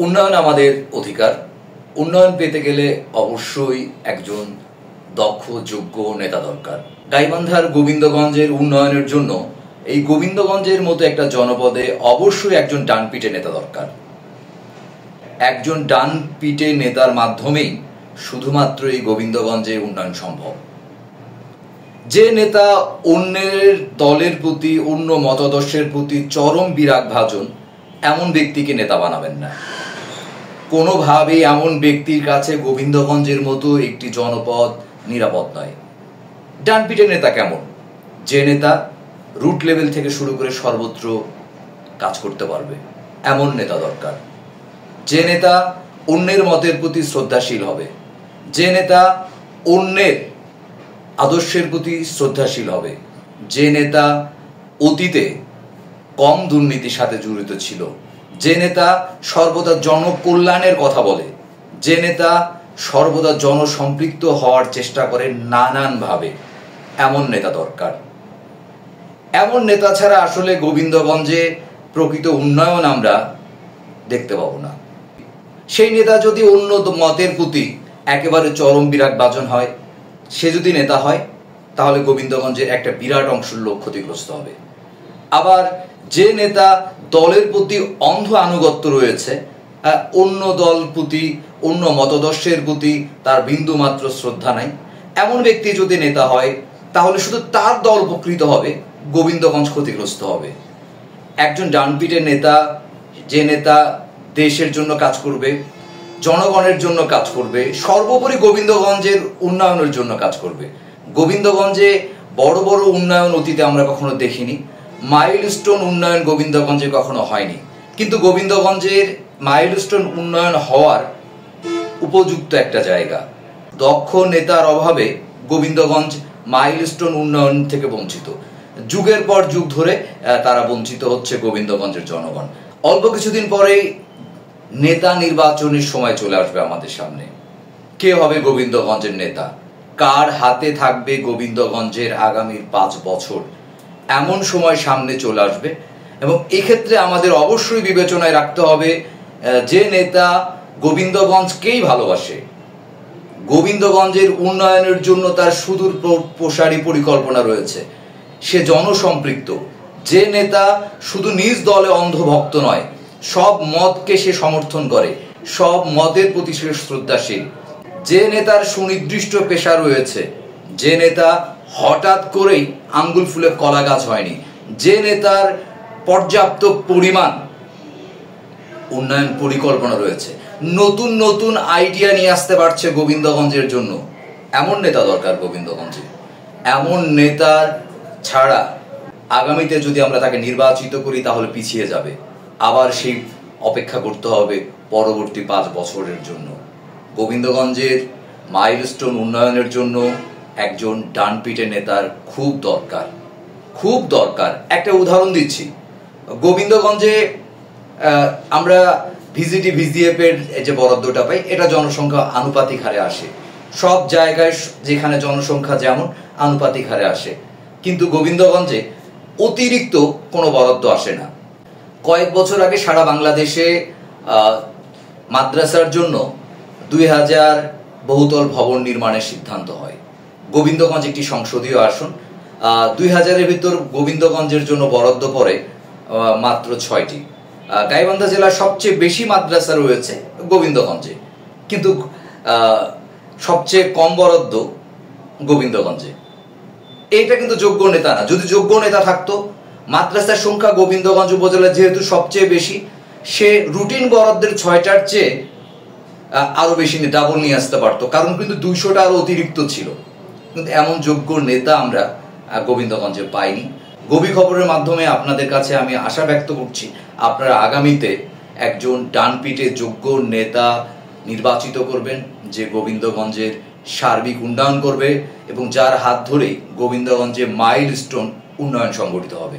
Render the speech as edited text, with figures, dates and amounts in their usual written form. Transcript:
উন্নয়ন আমাদের অধিকার। উন্নয়ন পেতে গেলে অবশ্যই একজন দক্ষ যোগ্য নেতা দরকার। গাইবান্ধার গোবিন্দগঞ্জের উন্নয়নের জন্য এই গোবিন্দগঞ্জের মতো একটা জনপদে অবশ্যই একজন ডানপিটে নেতা দরকার। একজন ডানপিটে নেতার মাধ্যমেই শুধুমাত্র এই গোবিন্দগঞ্জে উন্নয়ন সম্ভব। যে নেতা অন্যের দলের প্রতি, অন্য মতাদর্শের প্রতি চরম বিরাগ ভাজন, এমন ব্যক্তিকে নেতা বানাবেন না। কোনোভাবেই এমন ব্যক্তির কাছে গোবিন্দগঞ্জের মতো একটি জনপদ নিরাপদ নয়। ডানপিটে নেতা কেমন? যে নেতা রুট লেভেল থেকে শুরু করে সর্বত্র কাজ করতে পারবে, এমন নেতা দরকার। যে নেতা অন্যের মতের প্রতি শ্রদ্ধাশীল হবে, যে নেতা অন্যের আদর্শের প্রতি শ্রদ্ধাশীল হবে, যে নেতা অতীতে কম দুর্নীতির সাথে জড়িত ছিল, যে নেতা সর্বদা জনকল্যাণের কথা বলে, যে নেতা সর্বদা জনসম্পৃক্ত হওয়ার চেষ্টা করে নানানভাবে, এমন নেতা দরকার। এমন নেতা ছাড়া আসলে গোবিন্দগঞ্জে প্রকৃত উন্নয়ন আমরা দেখতে পাবো না। সেই নেতা যদি অন্য মতের প্রতি একেবারে চরম বিরাগ ভাজন হয়, সে যদি নেতা হয়, তাহলে গোবিন্দগঞ্জের একটা বিরাট অংশের লোক ক্ষতিগ্রস্ত হবে। আবার যে নেতা দলের প্রতি অন্ধ আনুগত্য রয়েছে, অন্য দল প্রতি, অন্য মতাদর্শের প্রতি তার বিন্দু মাত্র শ্রদ্ধা নাই, এমন ব্যক্তি যদি নেতা হয়, তাহলে শুধু তার দল উপকৃত হবে, গোবিন্দগঞ্জ ক্ষতিগ্রস্ত হবে। একজন ডানপিটে নেতা, যে নেতা দেশের জন্য কাজ করবে, জনগণের জন্য কাজ করবে, সর্বোপরি গোবিন্দগঞ্জের উন্নয়নের জন্য কাজ করবে। গোবিন্দগঞ্জে বড় বড় উন্নয়ন অতীতে আমরা কখনো দেখিনি। মাইলস্টোন উন্নয়ন গোবিন্দগঞ্জে কখনো হয়নি, কিন্তু গোবিন্দগঞ্জের মাইলস্টোন উন্নয়ন হওয়ার উপযুক্ত একটা জায়গা। দক্ষ নেতার অভাবে গোবিন্দগঞ্জ মাইলস্টোন উন্নয়ন থেকে বঞ্চিত। যুগের পর যুগ ধরে তারা বঞ্চিত হচ্ছে গোবিন্দগঞ্জের জনগণ। অল্প কিছুদিন পরেই নেতা নির্বাচনের সময় চলে আসবে আমাদের সামনে। কে হবে গোবিন্দগঞ্জের নেতা? কার হাতে থাকবে গোবিন্দগঞ্জের আগামীর 5 বছর? এমন সময় সামনে চলে আসবে, এবং এক্ষেত্রে আমাদের অবশ্যই বিবেচনায় রাখতে হবে যে নেতা গোবিন্দগঞ্জকেই ভালোবাসে, গোবিন্দগঞ্জের উন্নয়নের জন্য তার সুদূর প্রসারী পরিকল্পনা রয়েছে, সে জনসম্পৃক্ত, যে নেতা শুধু নিজ দলে অন্ধভক্ত নয়, সব মতকে সে সমর্থন করে, সব মতের প্রতি সে শ্রদ্ধাশীল, যে নেতার সুনির্দিষ্ট পেশা রয়েছে, যে নেতা হঠাৎ করেই আঙ্গুল ফুলে কলা গাছ হয়নি, যে নেতার পর্যাপ্ত পরিমাণ উন্নয়ন পরিকল্পনা রয়েছে, নতুন নতুন আইডিয়া নিয়ে আসতে পারছে গোবিন্দগঞ্জের জন্য, এমন নেতা দরকার গোবিন্দগঞ্জে। এমন নেতার ছাড়া আগামীতে যদি আমরা তাকে নির্বাচিত করি, তাহলে পিছিয়ে যাবে। আবার সেই অপেক্ষা করতে হবে পরবর্তী 5 বছরের জন্য। গোবিন্দগঞ্জের মাইলস্টোন উন্নয়নের জন্য একজন ডানপিটে নেতার খুব দরকার, খুব দরকার। একটা উদাহরণ দিচ্ছি। গোবিন্দগঞ্জে আমরা ভিজিটি ভিজিএফ এর যে বরাদ্দটা পাই, এটা জনসংখ্যা আনুপাতিক হারে আসে। সব জায়গায় যেখানে জনসংখ্যা যেমন, আনুপাতিক হারে আসে, কিন্তু গোবিন্দগঞ্জে অতিরিক্ত কোনো বরাদ্দ আসে না। কয়েক বছর আগে সারা বাংলাদেশে মাদ্রাসার জন্য 2000 বহুতল ভবন নির্মাণের সিদ্ধান্ত হয়। গোবিন্দগঞ্জ একটি সংসদীয় আসন। 2000-এর ভিতর গোবিন্দগঞ্জের জন্য বরাদ্দ পড়ে মাত্র 6টি। গাইবান্ধা জেলার সবচেয়ে বেশি মাদ্রাসা রয়েছে গোবিন্দগঞ্জে, কিন্তু সবচেয়ে কম বরাদ্দ গোবিন্দগঞ্জে। এইটা কিন্তু যোগ্য নেতা না। যদি যোগ্য নেতা থাকতো, মাদ্রাসার সংখ্যা গোবিন্দগঞ্জ উপজেলা যেহেতু সবচেয়ে বেশি, সে রুটিন বরাদ্দের 6টার চেয়ে আরো বেশি ডাবল নিয়ে আসতে পারতো, কারণ কিন্তু 200টা আরো অতিরিক্ত ছিল। কিন্তু এমন যোগ্য নেতা আমরা গোবিন্দগঞ্জে পাইনি। গভীর খবরের মাধ্যমে আপনাদের কাছে আমি আশা ব্যক্ত করছি, আপনারা আগামীতে একজন ডানপিটে যোগ্য নেতা নির্বাচিত করবেন, যে গোবিন্দগঞ্জের সার্বিক উন্নয়ন করবে এবং যার হাত ধরেই গোবিন্দগঞ্জে মাইলস্টোন উন্নয়ন সংগঠিত হবে।